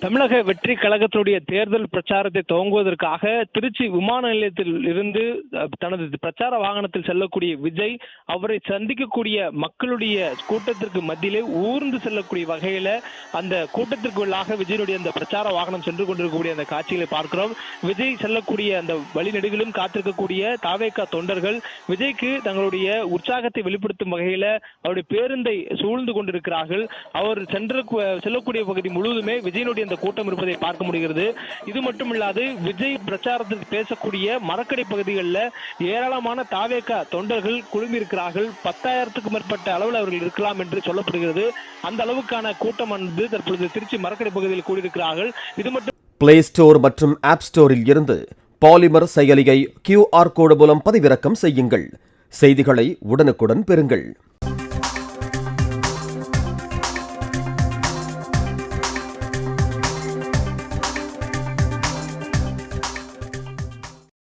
தமிழக வெற்றி கழகத்தினுடைய தேர்தல் பிரச்சாரத்தை துவங்குவதற்காக திருச்சி விமான நிலையத்தில் இருந்து தனது பிரச்சார வாகனத்தில் செல்லக்கூடிய விஜய் அவரை சந்திக்கக்கூடிய மக்களுடைய கூட்டத்திற்கு மத்தியிலே ஊர்ந்து செல்லக்கூடிய வகையில அந்த கூட்டத்திற்குள்ளாக விஜயனுடைய அந்த பிரச்சார வாகனம் சென்று கொண்டிருக்கக்கூடிய அந்த காட்சிகளை பார்க்கிறோம். விஜய் செல்லக்கூடிய அந்த வழிநெடுகிலும் காத்திருக்கக்கூடிய தாவேகா தொண்டர்கள் விஜய்க்கு தங்களுடைய உற்சாகத்தை வெளிப்படுத்தும் வகையில அவருடைய பேருந்தை சூழ்ந்து கொண்டிருக்கிறார்கள். அவர் செல்லக்கூடிய பகுதி முழுவதுமே விஜயனுடைய இந்த கூட்டம் இருப்பதை பார்க்க முடிகிறது. இது மட்டுமில்லாது விஜய் பிரச்சாரத்தில் பேசக்கூடிய மரக்கடை பகுதிகளில் ஏராளமான தாவேகா தொண்டர்கள் குழுமியிருக்கிறார்கள். 10,000க்கும் மேற்பட்ட அளவில் அவர்கள் இருக்கலாம் என்று சொல்லப்படுகிறது. அந்த அளவுக்கான கூட்டம் தற்பொழுது திருச்சி மரக்கடை பகுதியில் கூடியிருக்கிறார்கள். இது மட்டும் பிளே ஸ்டோர் மற்றும் ஆப் ஸ்டோரில் இருந்து பாலிமர் செயலியை QR கோடு மூலம் பதிவிறக்கம் செய்யுங்கள். செய்திகளை உடனுக்குடன் பெறுங்கள்.